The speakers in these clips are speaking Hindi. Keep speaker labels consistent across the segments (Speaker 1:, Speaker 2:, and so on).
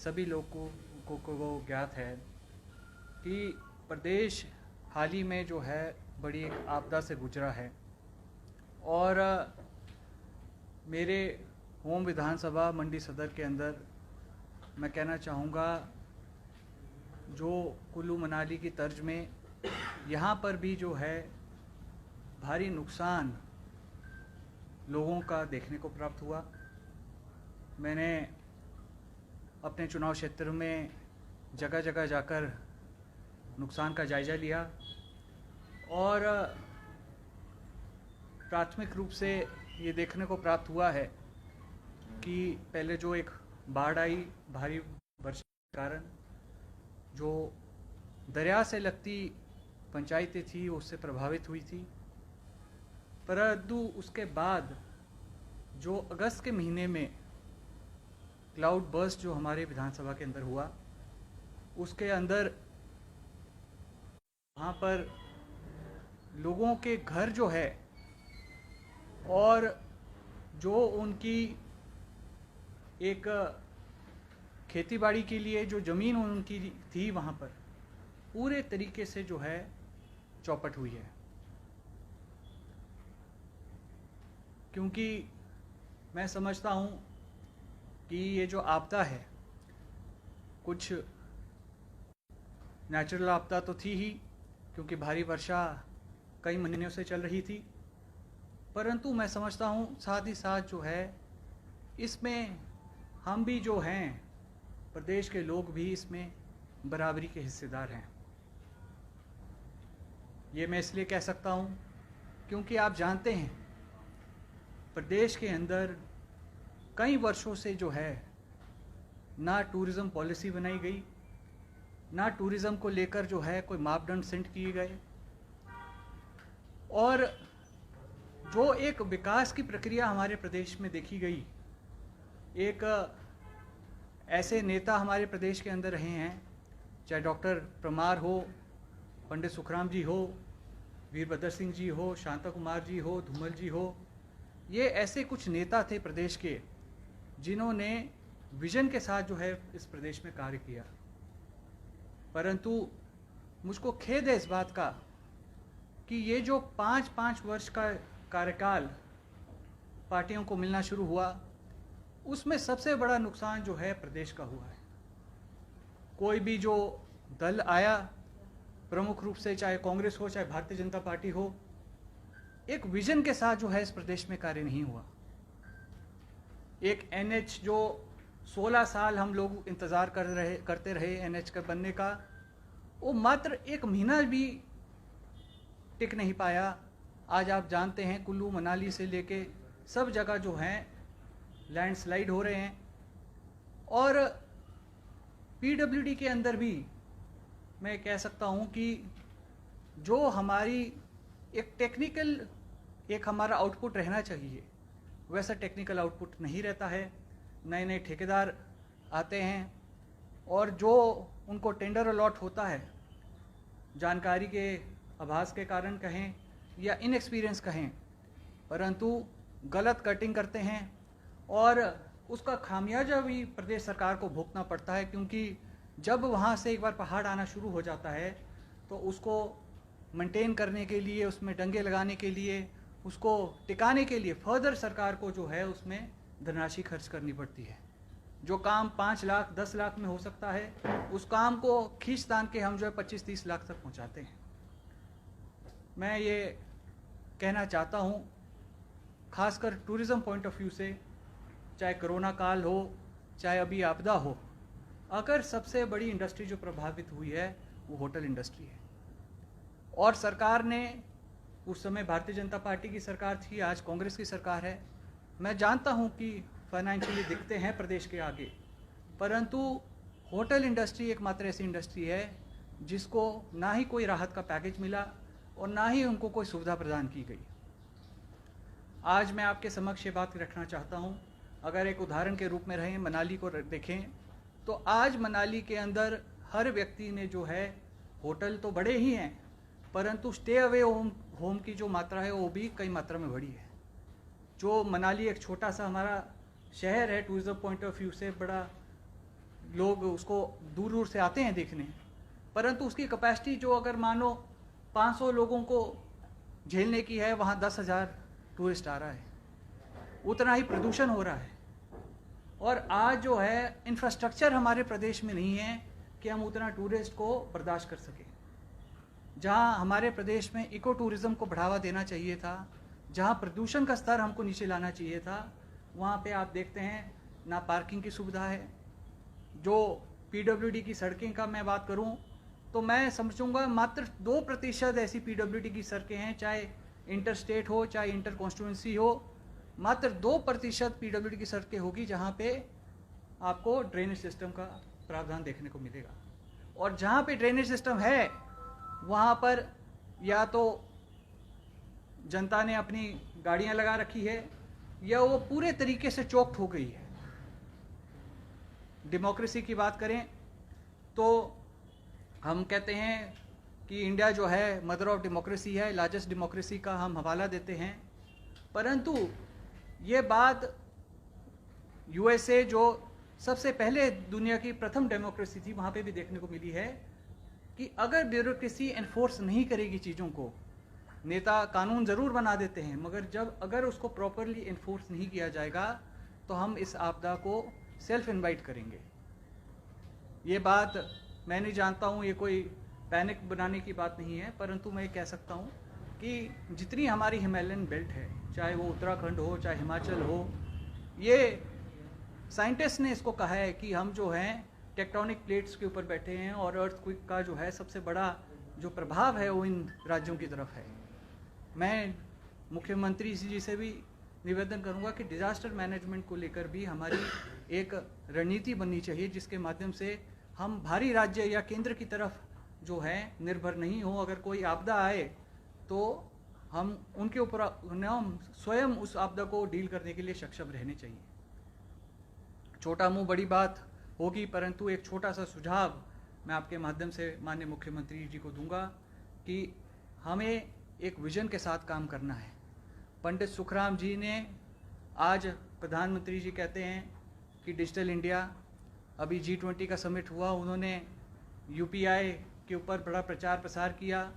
Speaker 1: सभी लोगों को ज्ञात है कि प्रदेश हाल ही में जो है बड़ी एक आपदा से गुजरा है और मेरे होम विधानसभा मंडी सदर के अंदर मैं कहना चाहूँगा जो कुल्लू मनाली की तर्ज में यहाँ पर भी जो है भारी नुकसान लोगों का देखने को प्राप्त हुआ। मैंने अपने चुनाव क्षेत्र में जगह जगह जाकर नुकसान का जायज़ा लिया और प्राथमिक रूप से ये देखने को प्राप्त हुआ है कि पहले जो एक बाढ़ आई भारी वर्षा के कारण, जो दरिया से लगती पंचायतें थी उससे प्रभावित हुई थी, परंतु उसके बाद जो अगस्त के महीने में क्लाउड बर्स्ट जो हमारे विधानसभा के अंदर हुआ, उसके अंदर वहाँ पर लोगों के घर जो है और जो उनकी एक खेतीबाड़ी के लिए जो ज़मीन उनकी थी वहाँ पर पूरे तरीके से जो है चौपट हुई है। क्योंकि मैं समझता हूँ कि ये जो आपदा है कुछ नेचुरल आपदा तो थी ही, क्योंकि भारी वर्षा कई महीनों से चल रही थी, परंतु मैं समझता हूँ साथ ही साथ जो है इसमें हम भी जो हैं प्रदेश के लोग भी इसमें बराबरी के हिस्सेदार हैं। ये मैं इसलिए कह सकता हूँ क्योंकि आप जानते हैं प्रदेश के अंदर कई वर्षों से जो है ना टूरिज़्म पॉलिसी बनाई गई, ना टूरिज़्म को लेकर जो है कोई मापदंड सेट किए गए, और जो एक विकास की प्रक्रिया हमारे प्रदेश में देखी गई, एक ऐसे नेता हमारे प्रदेश के अंदर रहे हैं, चाहे डॉक्टर परमार हो, पंडित सुखराम जी हो, वीरभद्र सिंह जी हो, शांता कुमार जी हो, धूमल जी हो, ये ऐसे कुछ नेता थे प्रदेश के जिन्होंने विजन के साथ जो है इस प्रदेश में कार्य किया। परंतु मुझको खेद है इस बात का कि ये जो 5-5 वर्ष का कार्यकाल पार्टियों को मिलना शुरू हुआ, उसमें सबसे बड़ा नुकसान जो है प्रदेश का हुआ है। कोई भी जो दल आया, प्रमुख रूप से चाहे कांग्रेस हो चाहे भारतीय जनता पार्टी हो, एक विजन के साथ जो है इस प्रदेश में कार्य नहीं हुआ। एक एनएच जो 16 साल हम लोग इंतज़ार करते रहे एनएच के बनने का, वो मात्र 1 महीना भी टिक नहीं पाया। आज आप जानते हैं कुल्लू मनाली से लेके सब जगह जो हैं लैंडस्लाइड हो रहे हैं, और पीडब्ल्यूडी के अंदर भी मैं कह सकता हूँ कि जो हमारी एक टेक्निकल एक हमारा आउटपुट रहना चाहिए वैसा टेक्निकल आउटपुट नहीं रहता है। नए नए ठेकेदार आते हैं और जो उनको टेंडर अलॉट होता है, जानकारी के अभाव के कारण कहें या इनएक्सपीरियंस कहें, परंतु गलत कटिंग करते हैं और उसका खामियाजा भी प्रदेश सरकार को भुगतना पड़ता है। क्योंकि जब वहाँ से एक बार पहाड़ आना शुरू हो जाता है तो उसको मेंटेन करने के लिए, उसमें डंगे लगाने के लिए, उसको टिकाने के लिए फर्दर सरकार को जो है उसमें धनराशि खर्च करनी पड़ती है। जो काम 5 लाख 10 लाख में हो सकता है, उस काम को खींच तान के हम जो है 25-30 लाख तक पहुंचाते हैं। मैं ये कहना चाहता हूँ खासकर टूरिज़्म पॉइंट ऑफ व्यू से, चाहे कोरोना काल हो चाहे अभी आपदा हो, अगर सबसे बड़ी इंडस्ट्री जो प्रभावित हुई है वो होटल इंडस्ट्री है। और सरकार ने, उस समय भारतीय जनता पार्टी की सरकार थी, आज कांग्रेस की सरकार है, मैं जानता हूं कि फाइनेंशियली दिखते हैं प्रदेश के आगे, परंतु होटल इंडस्ट्री एकमात्र ऐसी इंडस्ट्री है जिसको ना ही कोई राहत का पैकेज मिला और ना ही उनको कोई सुविधा प्रदान की गई। आज मैं आपके समक्ष ये बात रखना चाहता हूं, अगर एक उदाहरण के रूप में रहें, मनाली को देखें तो आज मनाली के अंदर हर व्यक्ति ने जो है, होटल तो बड़े ही हैं परंतु स्टे अवे होम की जो मात्रा है वो भी कई मात्रा में बढ़ी है। जो मनाली एक छोटा सा हमारा शहर है, टूरिज्म पॉइंट ऑफ व्यू से बड़ा लोग उसको दूर दूर से आते हैं देखने, परंतु उसकी कैपेसिटी जो अगर मानो 500 लोगों को झेलने की है, वहाँ 10,000 टूरिस्ट आ रहा है, उतना ही प्रदूषण हो रहा है। और आज जो है इंफ्रास्ट्रक्चर हमारे प्रदेश में नहीं है कि हम उतना टूरिस्ट को बर्दाश्त कर सकें। जहाँ हमारे प्रदेश में इको टूरिज़्म को बढ़ावा देना चाहिए था, जहाँ प्रदूषण का स्तर हमको नीचे लाना चाहिए था, वहाँ पे आप देखते हैं ना पार्किंग की सुविधा है। जो पीडब्ल्यूडी की सड़कें का मैं बात करूँ तो मैं समझूंगा मात्र 2% ऐसी पीडब्ल्यूडी की सड़कें हैं, चाहे इंटर स्टेट हो चाहे इंटर कॉन्स्टिट्यूंसी हो, मात्र 2% पीडब्ल्यूडी की सड़कें होगी जहाँ पे आपको ड्रेनेज सिस्टम का प्रावधान देखने को मिलेगा। और जहाँ पे ड्रेनेज सिस्टम है वहाँ पर या तो जनता ने अपनी गाड़ियाँ लगा रखी है या वो पूरे तरीके से चौक्ट हो गई है। डेमोक्रेसी की बात करें तो हम कहते हैं कि इंडिया जो है मदर ऑफ डेमोक्रेसी है, लार्जेस्ट डेमोक्रेसी का हम हवाला देते हैं, परंतु ये बात यूएसए जो सबसे पहले दुनिया की प्रथम डेमोक्रेसी थी वहाँ पे भी देखने को मिली है कि अगर ब्यूरोक्रेसी एनफोर्स नहीं करेगी चीज़ों को, नेता कानून ज़रूर बना देते हैं मगर अगर उसको प्रॉपरली एनफोर्स नहीं किया जाएगा तो हम इस आपदा को सेल्फ इनवाइट करेंगे। ये बात मैं नहीं जानता हूँ, ये कोई पैनिक बनाने की बात नहीं है, परंतु मैं कह सकता हूँ कि जितनी हमारी हिमालयन बेल्ट है, चाहे वो उत्तराखंड हो चाहे हिमाचल हो, ये साइंटिस्ट ने इसको कहा है कि हम जो हैं टेक्टोनिक प्लेट्स के ऊपर बैठे हैं और अर्थक्वेक का जो है सबसे बड़ा जो प्रभाव है वो इन राज्यों की तरफ है। मैं मुख्यमंत्री जी से भी निवेदन करूंगा कि डिजास्टर मैनेजमेंट को लेकर भी हमारी एक रणनीति बननी चाहिए जिसके माध्यम से हम भारी राज्य या केंद्र की तरफ जो है निर्भर नहीं हो। अगर कोई आपदा आए तो हम उनके ऊपर स्वयं उस आपदा को डील करने के लिए सक्षम रहने चाहिए। छोटा मुंह बड़ी बात होगी, परंतु एक छोटा सा सुझाव मैं आपके माध्यम से माननीय मुख्यमंत्री जी को दूंगा कि हमें एक विजन के साथ काम करना है। पंडित सुखराम जी ने आज प्रधानमंत्री जी कहते हैं कि डिजिटल इंडिया, अभी G20 का समिट हुआ, उन्होंने यूपीआई के ऊपर बड़ा प्रचार प्रसार किया।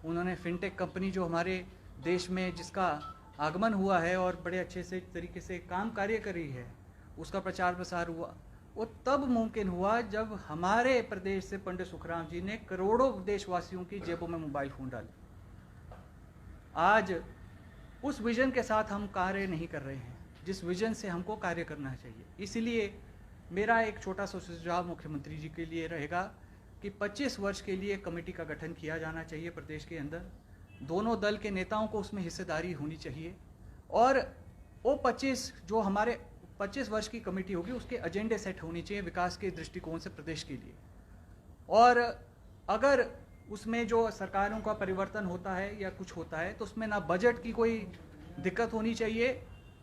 Speaker 1: उन्होंने फिनटेक कंपनी जो हमारे देश में जिसका आगमन हुआ है और बड़े अच्छे से तरीके से काम कार्य कर रही है, उसका प्रचार प्रसार हुआ। वो तब मुमकिन हुआ जब हमारे प्रदेश से पंडित सुखराम जी ने करोड़ों देशवासियों की जेबों में मोबाइल फ़ोन डाले। आज उस विजन के साथ हम कार्य नहीं कर रहे हैं जिस विजन से हमको कार्य करना चाहिए। इसलिए मेरा एक छोटा सा सुझाव मुख्यमंत्री जी के लिए रहेगा कि 25 वर्ष के लिए कमेटी का गठन किया जाना चाहिए प्रदेश के अंदर। दोनों दल के नेताओं को उसमें हिस्सेदारी होनी चाहिए और वो 25 वर्ष की कमेटी होगी, उसके एजेंडे सेट होनी चाहिए विकास के दृष्टिकोण से प्रदेश के लिए। और अगर उसमें जो सरकारों का परिवर्तन होता है या कुछ होता है तो उसमें ना बजट की कोई दिक्कत होनी चाहिए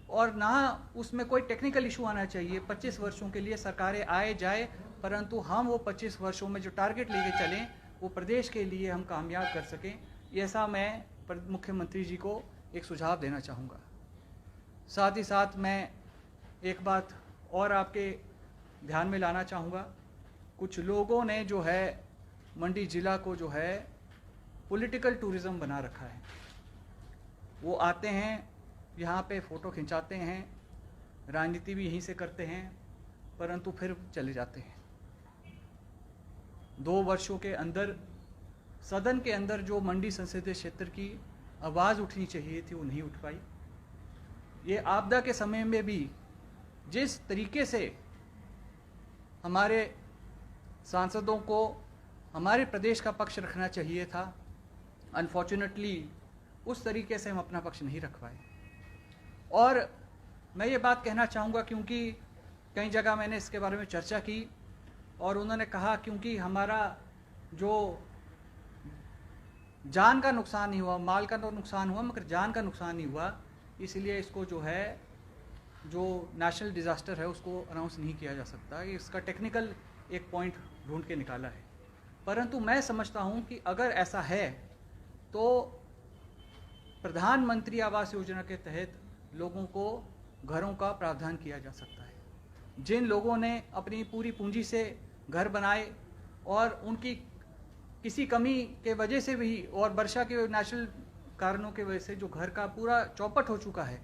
Speaker 1: और ना उसमें कोई टेक्निकल इशू आना चाहिए। 25 वर्षों के लिए सरकारें आए जाए, परंतु हम वो 25 वर्षों में जो टारगेट लेके चलें वो प्रदेश के लिए हम कामयाब कर सकें। ऐसा मैं मुख्यमंत्री जी को एक सुझाव देना चाहूँगा। साथ ही साथ मैं एक बात और आपके ध्यान में लाना चाहूँगा। कुछ लोगों ने जो है मंडी ज़िला को जो है पॉलिटिकल टूरिज़्म बना रखा है। वो आते हैं यहाँ पे फ़ोटो खिंचाते हैं, राजनीति भी यहीं से करते हैं, परंतु फिर चले जाते हैं। 2 वर्षों के अंदर सदन के अंदर जो मंडी संसदीय क्षेत्र की आवाज़ उठनी चाहिए थी वो नहीं उठ पाई। ये आपदा के समय में भी जिस तरीके से हमारे सांसदों को हमारे प्रदेश का पक्ष रखना चाहिए था, अनफॉर्चुनेटली उस तरीके से हम अपना पक्ष नहीं रख पाए। और मैं ये बात कहना चाहूँगा क्योंकि कई जगह मैंने इसके बारे में चर्चा की और उन्होंने कहा क्योंकि हमारा जो जान का नुकसान नहीं हुआ, माल का तो नुकसान हुआ मगर जान का नुकसान नहीं हुआ, इसलिए इसको जो है जो नेशनल डिज़ास्टर है उसको अनाउंस नहीं किया जा सकता। इसका टेक्निकल एक पॉइंट ढूंढ के निकाला है। परंतु मैं समझता हूँ कि अगर ऐसा है तो प्रधानमंत्री आवास योजना के तहत लोगों को घरों का प्रावधान किया जा सकता है। जिन लोगों ने अपनी पूरी पूंजी से घर बनाए और उनकी किसी कमी के वजह से भी और वर्षा के नेचुरल कारणों के वजह से जो घर का पूरा चौपट हो चुका है,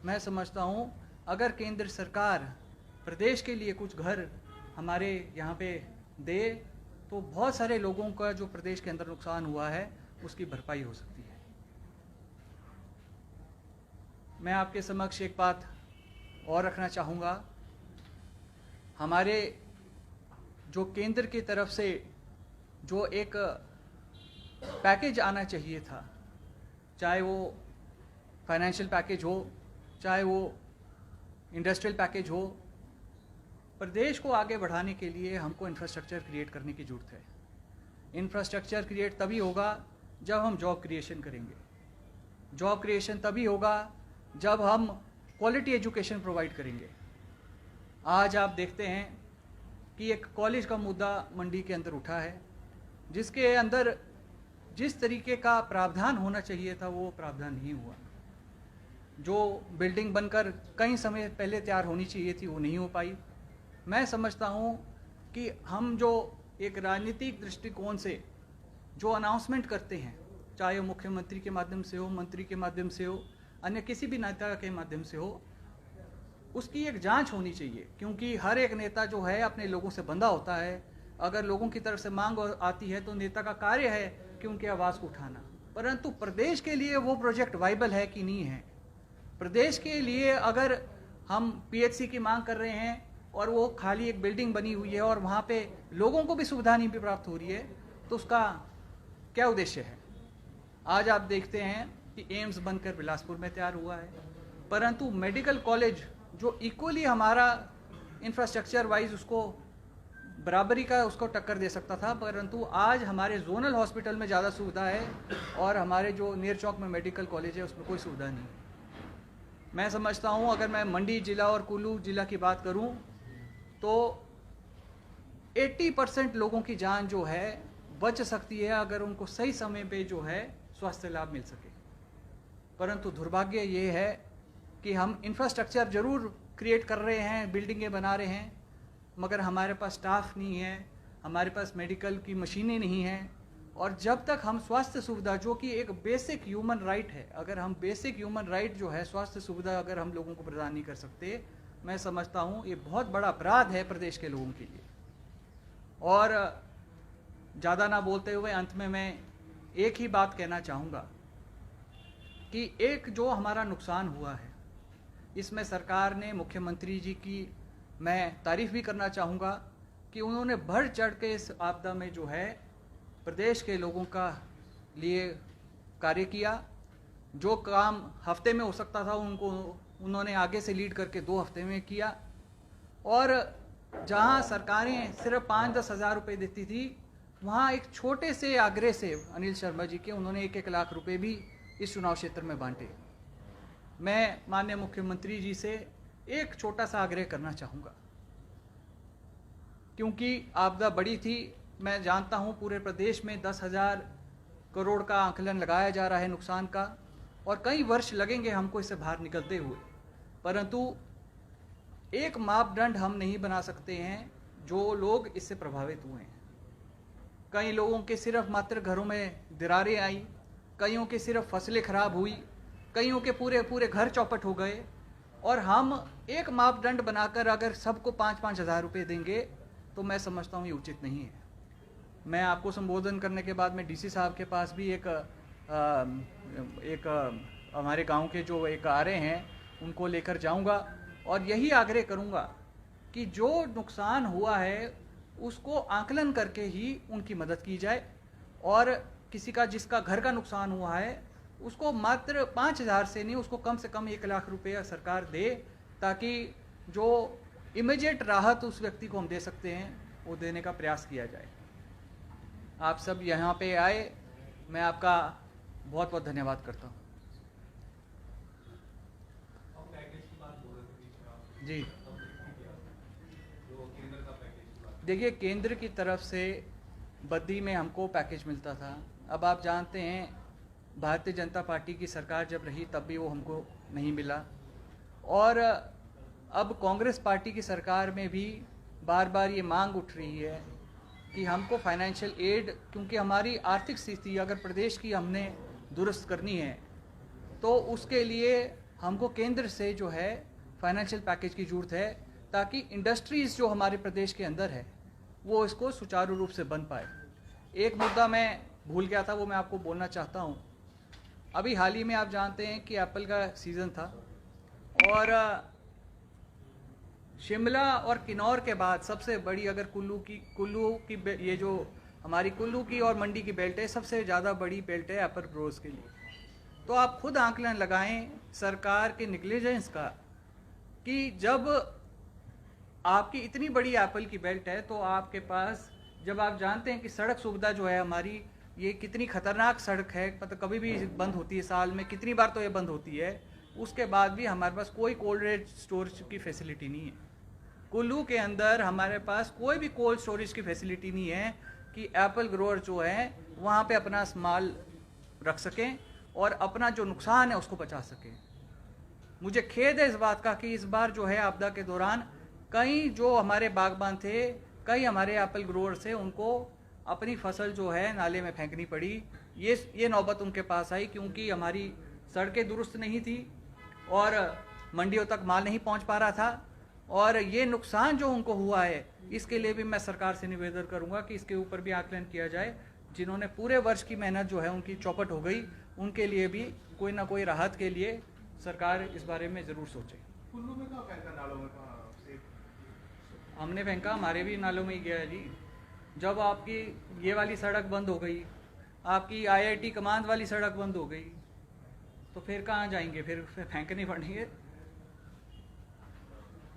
Speaker 1: मैं समझता हूँ अगर केंद्र सरकार प्रदेश के लिए कुछ घर हमारे यहाँ पे दे तो बहुत सारे लोगों का जो प्रदेश के अंदर नुकसान हुआ है उसकी भरपाई हो सकती है। मैं आपके समक्ष एक बात और रखना चाहूँगा, हमारे जो केंद्र की तरफ से जो एक पैकेज आना चाहिए था, चाहे वो फाइनेंशियल पैकेज हो, चाहे वो इंडस्ट्रियल पैकेज हो, प्रदेश को आगे बढ़ाने के लिए हमको इंफ्रास्ट्रक्चर क्रिएट करने की ज़रूरत है। इंफ्रास्ट्रक्चर क्रिएट तभी होगा जब हम जॉब क्रिएशन करेंगे। जॉब क्रिएशन तभी होगा जब हम क्वालिटी एजुकेशन प्रोवाइड करेंगे। आज आप देखते हैं कि एक कॉलेज का मुद्दा मंडी के अंदर उठा है, जिसके अंदर जिस तरीके का प्रावधान होना चाहिए था वो प्रावधान नहीं हुआ। जो बिल्डिंग बनकर कई समय पहले तैयार होनी चाहिए थी वो नहीं हो पाई। मैं समझता हूँ कि हम जो एक राजनीतिक दृष्टिकोण से जो अनाउंसमेंट करते हैं, चाहे वो मुख्यमंत्री के माध्यम से हो, मंत्री के माध्यम से हो, अन्य किसी भी नेता के माध्यम से हो, उसकी एक जांच होनी चाहिए। क्योंकि हर एक नेता जो है अपने लोगों से बंधा होता है। अगर लोगों की तरफ से मांग आती है तो नेता का कार्य है कि उनकी आवाज़ को उठाना, परंतु प्रदेश के लिए वो प्रोजेक्ट वाइबल है कि नहीं है। प्रदेश के लिए अगर हम पीएचसी की मांग कर रहे हैं और वो खाली एक बिल्डिंग बनी हुई है और वहाँ पे लोगों को भी सुविधा नहीं प्राप्त हो रही है, तो उसका क्या उद्देश्य है। आज आप देखते हैं कि एम्स बनकर बिलासपुर में तैयार हुआ है, परंतु मेडिकल कॉलेज जो इक्वली हमारा इंफ्रास्ट्रक्चर वाइज उसको बराबरी का उसको टक्कर दे सकता था, परंतु आज हमारे जोनल हॉस्पिटल में ज़्यादा सुविधा है और हमारे जो नियर चौक में मेडिकल कॉलेज है उसमें कोई सुविधा नहीं। मैं समझता हूँ अगर मैं मंडी ज़िला और कुल्लू ज़िला की बात करूँ तो 80% लोगों की जान जो है बच सकती है अगर उनको सही समय पे जो है स्वास्थ्य लाभ मिल सके। परंतु दुर्भाग्य ये है कि हम इंफ्रास्ट्रक्चर जरूर क्रिएट कर रहे हैं, बिल्डिंगें बना रहे हैं, मगर हमारे पास स्टाफ नहीं है, हमारे पास मेडिकल की मशीनें नहीं हैं। और जब तक हम स्वास्थ्य सुविधा जो कि एक बेसिक ह्यूमन राइट है, अगर हम बेसिक ह्यूमन राइट जो है स्वास्थ्य सुविधा अगर हम लोगों को प्रदान नहीं कर सकते, मैं समझता हूँ ये बहुत बड़ा अपराध है प्रदेश के लोगों के लिए। और ज़्यादा ना बोलते हुए अंत में मैं एक ही बात कहना चाहूँगा कि एक जो हमारा नुकसान हुआ है इसमें सरकार ने, मुख्यमंत्री जी की मैं तारीफ़ भी करना चाहूँगा कि उन्होंने बढ़ चढ़ के इस आपदा में जो है प्रदेश के लोगों का लिए कार्य किया। जो काम हफ्ते में हो सकता था उनको उन्होंने आगे से लीड करके 2 हफ्ते में किया। और जहां सरकारें सिर्फ 5-10 हज़ार रुपये देती थी, वहां एक छोटे से आग्रह से अनिल शर्मा जी के उन्होंने 1-1 लाख रुपए भी इस चुनाव क्षेत्र में बांटे। मैं माननीय मुख्यमंत्री जी से एक छोटा सा आग्रह करना चाहूँगा, क्योंकि आपदा बड़ी थी। मैं जानता हूँ पूरे प्रदेश में 10,000 करोड़ का आंकलन लगाया जा रहा है नुकसान का, और कई वर्ष लगेंगे हमको इससे बाहर निकलते हुए, परंतु एक मापदंड हम नहीं बना सकते हैं जो लोग इससे प्रभावित हुए हैं। कई लोगों के सिर्फ मात्र घरों में दरारें आई, कईयों के सिर्फ फसलें खराब हुई, कईयों के पूरे पूरे घर चौपट हो गए, और हम एक मापदंड बनाकर अगर सबको 5-5 हज़ार रुपये देंगे तो मैं समझता हूँ ये उचित नहीं है। मैं आपको संबोधन करने के बाद में डीसी साहब के पास भी एक हमारे गांव के जो एक आ रहे हैं उनको लेकर जाऊंगा और यही आग्रह करूंगा कि जो नुकसान हुआ है उसको आकलन करके ही उनकी मदद की जाए, और किसी का जिसका घर का नुकसान हुआ है उसको मात्र 5,000 से नहीं, उसको कम से कम 1 लाख रुपया सरकार दे, ताकि जो इमीडिएट राहत उस व्यक्ति को हम दे सकते हैं वो देने का प्रयास किया जाए। आप सब यहाँ पे आए, मैं आपका बहुत बहुत धन्यवाद करता हूँ। जी देखिए, केंद्र की तरफ से बद्दी में हमको पैकेज मिलता था। अब आप जानते हैं भारतीय जनता पार्टी की सरकार जब रही तब भी वो हमको नहीं मिला, और अब कांग्रेस पार्टी की सरकार में भी बार बार ये मांग उठ रही है कि हमको फाइनेंशियल एड, क्योंकि हमारी आर्थिक स्थिति अगर प्रदेश की हमने दुरुस्त करनी है तो उसके लिए हमको केंद्र से जो है फाइनेंशियल पैकेज की ज़रूरत है, ताकि इंडस्ट्रीज़ जो हमारे प्रदेश के अंदर है वो इसको सुचारू रूप से बन पाए। एक मुद्दा मैं भूल गया था, वो मैं आपको बोलना चाहता हूँ। अभी हाल ही में आप जानते हैं कि एप्पल का सीज़न था और शिमला और किन्नौर के बाद सबसे बड़ी, अगर कुल्लू की ये जो हमारी कुल्लू की और मंडी की बेल्ट है, सबसे ज़्यादा बड़ी बेल्ट है एप्पल ग्रोवर्स के लिए। तो आप खुद आंकलन लगाएं सरकार के नेग्लिजेंस का कि जब आपकी इतनी बड़ी एप्पल की बेल्ट है तो आपके पास, जब आप जानते हैं कि सड़क सुविधा जो है हमारी, ये कितनी खतरनाक सड़क है, मतलब कभी भी बंद होती है, साल में कितनी बार तो ये बंद होती है, उसके बाद भी हमारे पास कोई कोल्ड स्टोरेज की फैसिलिटी नहीं है। कुल्लू के अंदर हमारे पास कोई भी कोल्ड स्टोरेज की फैसिलिटी नहीं है कि एप्पल ग्रोअर जो है वहाँ पे अपना माल रख सकें और अपना जो नुकसान है उसको बचा सकें। मुझे खेद है इस बात का कि इस बार जो है आपदा के दौरान कई जो हमारे बागबान थे, कई हमारे एप्पल ग्रोअर से, उनको अपनी फसल जो है नाले में फेंकनी पड़ी। ये नौबत उनके पास आई क्योंकि हमारी सड़कें दुरुस्त नहीं थी और मंडियों तक माल नहीं पहुंच पा रहा था, और ये नुकसान जो उनको हुआ है इसके लिए भी मैं सरकार से निवेदन करूंगा कि इसके ऊपर भी आकलन किया जाए। जिन्होंने पूरे वर्ष की मेहनत जो है उनकी चौपट हो गई, उनके लिए भी कोई ना कोई राहत के लिए सरकार इस बारे में ज़रूर सोचे।
Speaker 2: कुल्लू में कहाँ फेंका, नालों में कहाँ?
Speaker 1: हमने फेंका, हमारे भी नालों में ही गया है जी। जब आपकी ये वाली सड़क बंद हो गई, आपकी IIT कमांद वाली सड़क बंद हो गई, तो फिर कहाँ जाएंगे, फिर फेंकने पड़ेंगे।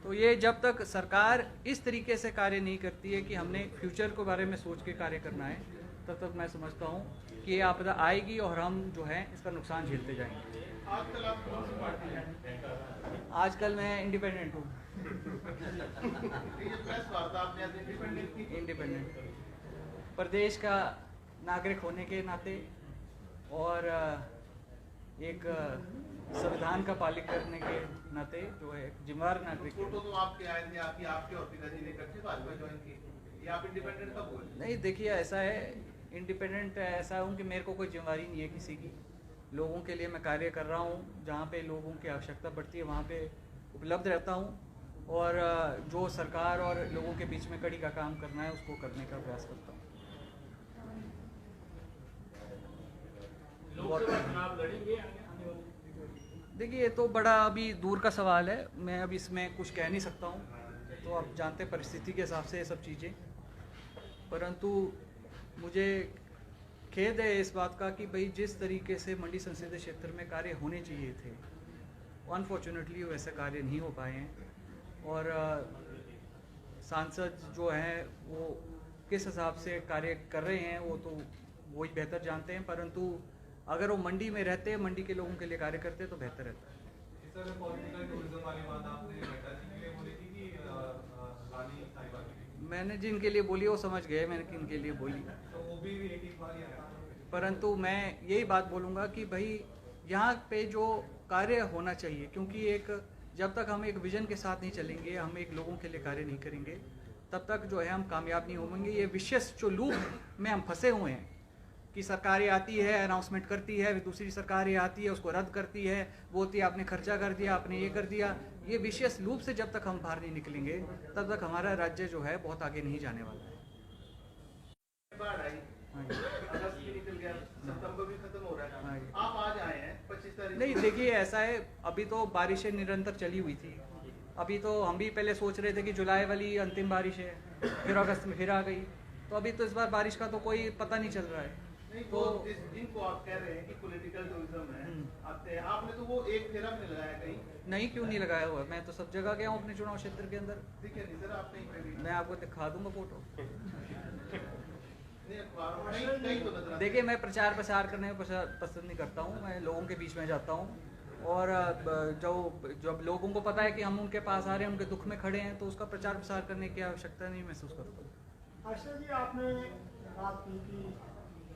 Speaker 1: तो ये जब तक सरकार इस तरीके से कार्य नहीं करती है कि हमने फ्यूचर के बारे में सोच के कार्य करना है, तब तक मैं समझता हूँ कि ये आपदा आएगी और हम जो है इसका नुकसान झेलते जाएंगे।
Speaker 2: आजकल आप कौन सी पार्टी हैं?
Speaker 1: आजकल मैं इंडिपेंडेंट हूँ। इंडिपेंडेंट प्रदेश का नागरिक होने के नाते और एक संविधान का पालन करने के नाते जो है जिम्मेदार नागरिक।
Speaker 2: फोटो तो आपके आए थे, आपके और पिताजी ने इकट्ठे भाजपा ज्वाइन की, ये आप इंडिपेंडेंट कब हुए?
Speaker 1: नहीं, देखिए ऐसा है, इंडिपेंडेंट ऐसा हूँ कि मेरे को कोई जिम्मेदारी नहीं है किसी की। लोगों के लिए मैं कार्य कर रहा हूँ, जहाँ पे लोगों की आवश्यकता पड़ती है वहाँ पे उपलब्ध रहता हूँ और जो सरकार और लोगों के बीच में कड़ी का काम करना है उसको करने का प्रयास करता हूँ।
Speaker 2: लोकसभा चुनाव लड़ेंगे?
Speaker 1: देखिए ये तो बड़ा अभी दूर का सवाल है, मैं अभी इसमें कुछ कह नहीं सकता हूँ, तो आप जानते हैं परिस्थिति के हिसाब से ये सब चीज़ें। परंतु मुझे खेद है इस बात का कि भाई जिस तरीके से मंडी संसदीय क्षेत्र में कार्य होने चाहिए थे, अनफॉर्चुनेटली वैसे कार्य नहीं हो पाए हैं और सांसद जो हैं वो किस हिसाब से कार्य कर रहे हैं वो तो वही बेहतर जानते हैं, परंतु अगर वो मंडी में रहते, मंडी के लोगों के लिए कार्य करते तो बेहतर रहता है।
Speaker 2: सर, पॉलिटिकल टूरिज्म वाली बात आपने मेहता जी के लिए बोली थी कि रानी साहिबा के लिए?
Speaker 1: मैंने जिनके लिए बोली वो समझ गए मैंने किनके लिए बोली,
Speaker 2: तो वो भी एक बार ही आया।
Speaker 1: परंतु मैं यही बात बोलूँगा कि भाई यहाँ पे जो कार्य होना चाहिए, क्योंकि एक जब तक हम एक विजन के साथ नहीं चलेंगे, हम एक लोगों के लिए कार्य नहीं करेंगे, तब तक जो है हम कामयाब नहीं होंगे। ये विशेष जो लूप में हम फंसे हुए हैं कि सरकारें आती है, अनाउंसमेंट करती है, दूसरी सरकारें आती है, उसको रद्द करती है, बोलती है आपने खर्चा कर दिया, आपने ये कर दिया। ये विशेष लूप से जब तक हम बाहर नहीं निकलेंगे तब तक हमारा राज्य जो है बहुत आगे नहीं जाने वाला है।
Speaker 2: अगस्त भी निकल गया, सितंबर भी खत्म हो रहा है, आप आज आए हैं 25 तारीख।
Speaker 1: नहीं देखिए ऐसा है, अभी तो बारिशें निरंतर चली हुई थी, अभी तो हम भी पहले सोच रहे थे कि जुलाई वाली अंतिम बारिश है, फिर अगस्त में फिर आ गई, तो अभी तो इस बार बारिश का तो कोई पता नहीं चल रहा है।
Speaker 2: तो जिनको आप कह रहे हैं कि पॉलिटिकल टूरिज्म है, आपने तो वो एक फेरा में लगाया कहीं?
Speaker 1: नहीं, क्यों नहीं लगाया हुआ, मैं तो सब जगह गया हूँ अपने चुनाव क्षेत्र के अंदर।
Speaker 2: ठीक है, नहीं सर, आप नहीं,
Speaker 1: मैं आपको दिखा दूंगा फोटो।
Speaker 2: तो
Speaker 1: देखिए मैं प्रचार प्रसार करने में पसंद नहीं करता हूँ, मैं लोगों के बीच में जाता हूँ और जब लोगों को पता है कि हम उनके पास आ रहे हैं, उनके दुख में खड़े हैं, तो उसका प्रचार प्रसार करने की आवश्यकता नहीं महसूस करता हूँ।
Speaker 3: हर्षद जी, आपने बात की कि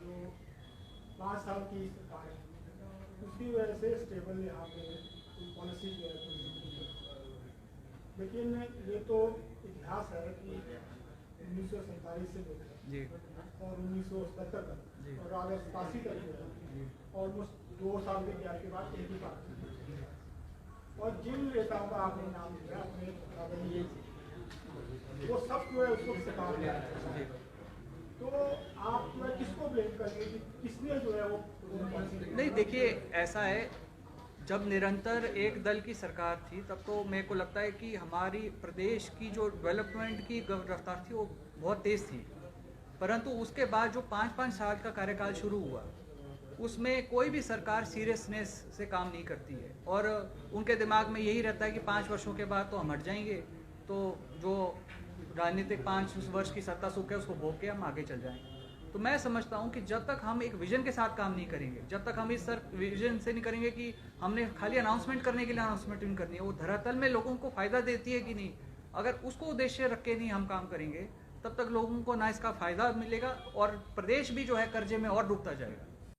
Speaker 3: जो 5 साल की सरकार है उसकी वजह से स्टेबल यहाँ पे पॉलिसी जो है, लेकिन ये तो इतिहास है कि 1947 से लेकर
Speaker 1: जी
Speaker 3: और 1977 तक
Speaker 1: जी।
Speaker 3: और आगे 87 तक
Speaker 1: जी
Speaker 3: ऑलमोस्ट 2 साल के गैप के बाद एक ही पार्टी और जिन नेताओं का आपने नाम लिया अपने वो सब जो है उसको सरकार में आया।
Speaker 1: जी।
Speaker 3: तो आप जो है किसको ब्लेम करेंगे कि किसने जो है वो
Speaker 1: नहीं, देखिए ऐसा है, जब निरंतर एक दल की सरकार थी तब तो मेरे को लगता है कि हमारी प्रदेश की जो डेवलपमेंट की रफ्तार थी वो बहुत तेज़ थी, परंतु उसके बाद जो 5-5 साल का कार्यकाल शुरू हुआ उसमें कोई भी सरकार सीरियसनेस से काम नहीं करती है और उनके दिमाग में यही रहता है कि 5 वर्षों के बाद तो हम हट जाएंगे, तो जो राजनीतिक 5 वर्ष की सत्ता सुख है उसको भोग के हम आगे चल जाएंगे। तो मैं समझता हूँ कि जब तक हम एक विजन के साथ काम नहीं करेंगे, जब तक हम इस विजन से नहीं करेंगे कि हमने खाली अनाउंसमेंट करने के लिए अनाउंसमेंट नहीं करनी है, वो धरातल में लोगों को फायदा देती है कि नहीं, अगर उसको उद्देश्य रख के नहीं हम काम करेंगे तब तक लोगों को ना इसका फायदा मिलेगा और प्रदेश भी जो है कर्जे में और डूबता जाएगा।